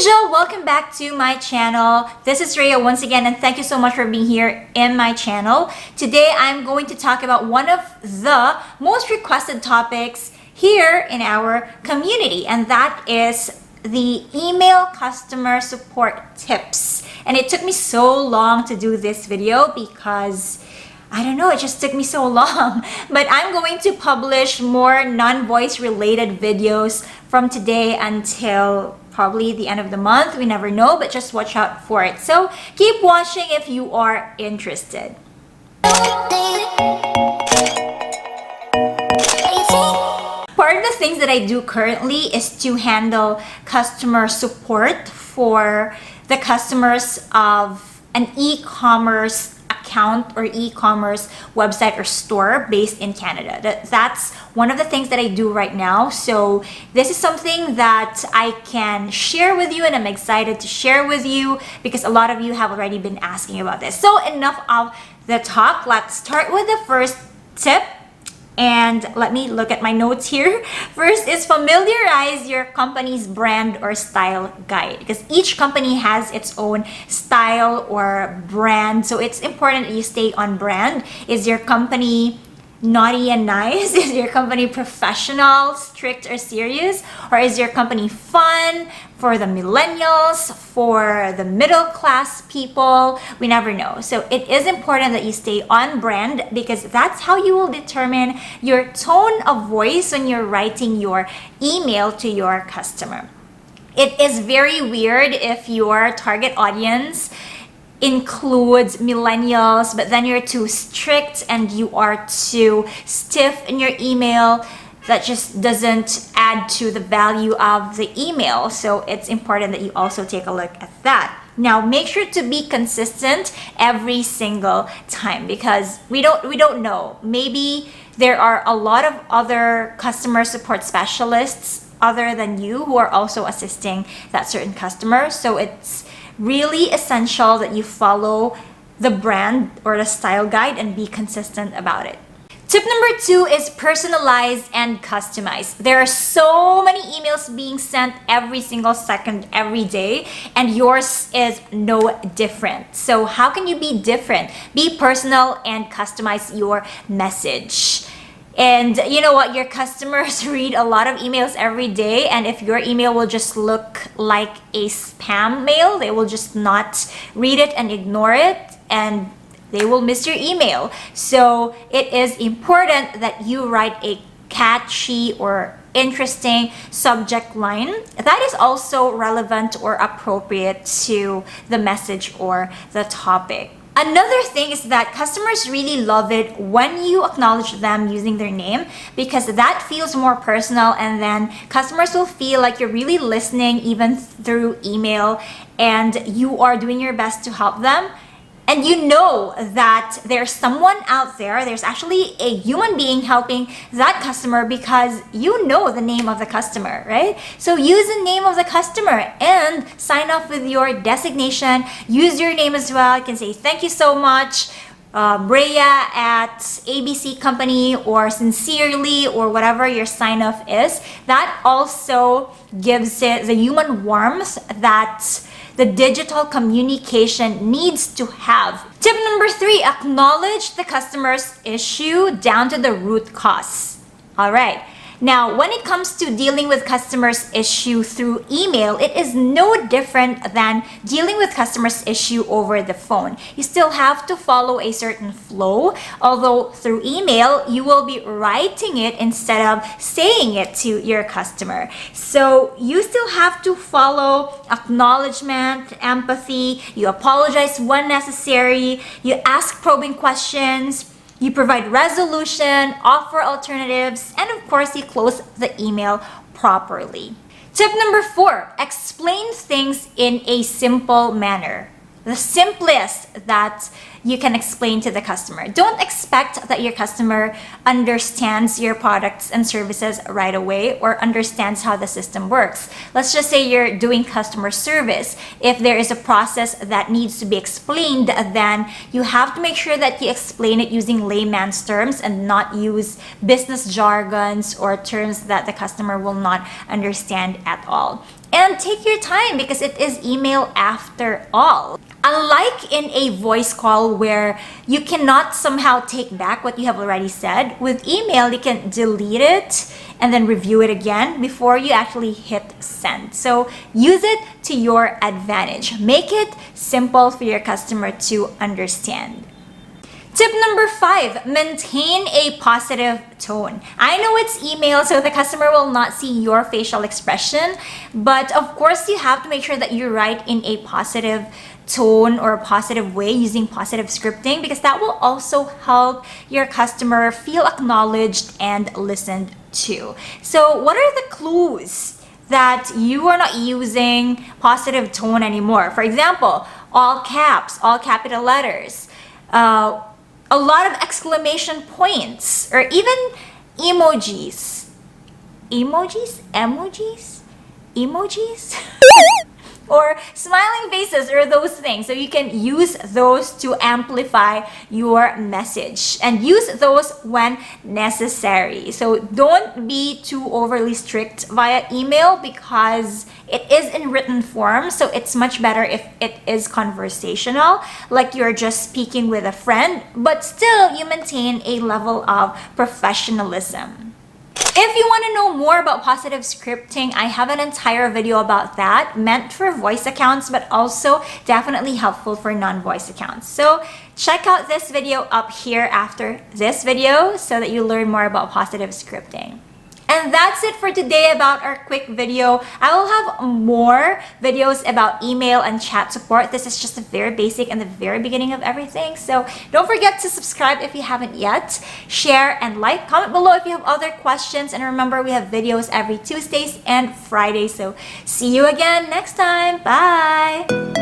Angel, welcome back to my channel. This is Rhea once again, and thank you so much for being here in my channel. Today I'm going to talk about one of the most requested topics here in our community, and that is the email customer support tips. And it took me so long to do this video because I don't know, it just took me so long. But I'm going to publish more non-voice related videos from today until probably the end of the month. We never know, but just watch out for it. So keep watching if you are interested. Part of the things that I do currently is to handle customer support for the customers of an e-commerce account or e-commerce website or store based in Canada. That's one of the things that I do right now. So this is something that I can share with you, and I'm excited to share with you because a lot of you have already been asking about this. So enough of the talk. Let's start with the first tip. And let me look at my notes here. First is familiarize your company's brand or style guide, because each company has its own style or brand. So it's important that you stay on brand. Is your company naughty and nice? Is your company professional, strict, or serious? Or is your company fun for the millennials, for the middle class people? We never know. So it is important that you stay on brand because that's how you will determine your tone of voice when you're writing your email to your customer. It is very weird if your target audience includes millennials, but then you're too strict and you are too stiff in your email. That just doesn't add to the value of the email. So it's important that you also take a look at that. Now, make sure to be consistent every single time because we don't know. Maybe there are a lot of other customer support specialists other than you who are also assisting that certain customer. So it's really essential that you follow the brand or the style guide and be consistent about it. Tip number 2 is personalize and customize. There are so many emails being sent every single second, every day, and yours is no different. So how can you be different? Be personal and customize your message. And you know what? Your customers read a lot of emails every day, and if your email will just look like a spam mail, they will just not read it and ignore it, and they will miss your email. So it is important that you write a catchy or interesting subject line that is also relevant or appropriate to the message or the topic. Another thing is that customers really love it when you acknowledge them using their name because that feels more personal, and then customers will feel like you're really listening even through email and you are doing your best to help them. And you know that there's someone out there, there's actually a human being helping that customer because you know the name of the customer, right? So use the name of the customer and sign off with your designation. Use your name as well. You can say, thank you so much, Rhea at ABC Company, or sincerely, or whatever your sign off is. That also gives it the human warmth that the digital communication needs to have. Tip number 3, acknowledge the customer's issue down to the root cause. All right. Now, when it comes to dealing with customers' issue through email, it is no different than dealing with customers' issue over the phone. You still have to follow a certain flow, although through email, you will be writing it instead of saying it to your customer. So you still have to follow acknowledgement, empathy, you apologize when necessary, you ask probing questions, you provide resolution, offer alternatives, and of course, you close the email properly. Tip number 4, explain things in a simple manner. The simplest that you can explain to the customer. Don't expect that your customer understands your products and services right away or understands how the system works. Let's just say you're doing customer service. If there is a process that needs to be explained, then you have to make sure that you explain it using layman's terms and not use business jargons or terms that the customer will not understand at all. And take your time because it is email after all. Unlike in a voice call where you cannot somehow take back what you have already said, with email you can delete it and then review it again before you actually hit send. So use it to your advantage. Make it simple for your customer to understand. Tip number 5, maintain a positive tone. I know it's email, so the customer will not see your facial expression, but of course you have to make sure that you write in a positive tone or a positive way using positive scripting, because that will also help your customer feel acknowledged and listened to. So what are the clues that you are not using positive tone anymore? For example, all caps, all capital letters, a lot of exclamation points, or even emojis. Emojis? Or smiling faces, or those things. So you can use those to amplify your message and use those when necessary. So don't be too overly strict via email because it is in written form. So it's much better if it is conversational, like you're just speaking with a friend, but still you maintain a level of professionalism. If you want to know more about positive scripting, I have an entire video about that, meant for voice accounts, but also definitely helpful for non-voice accounts. So check out this video up here after this video so that you learn more about positive scripting. And that's it for today about our quick video. I will have more videos about email and chat support. This is just the very basic and the very beginning of everything. So don't forget to subscribe if you haven't yet. Share and like. Comment below if you have other questions. And remember, we have videos every Tuesdays and Fridays. So see you again next time. Bye!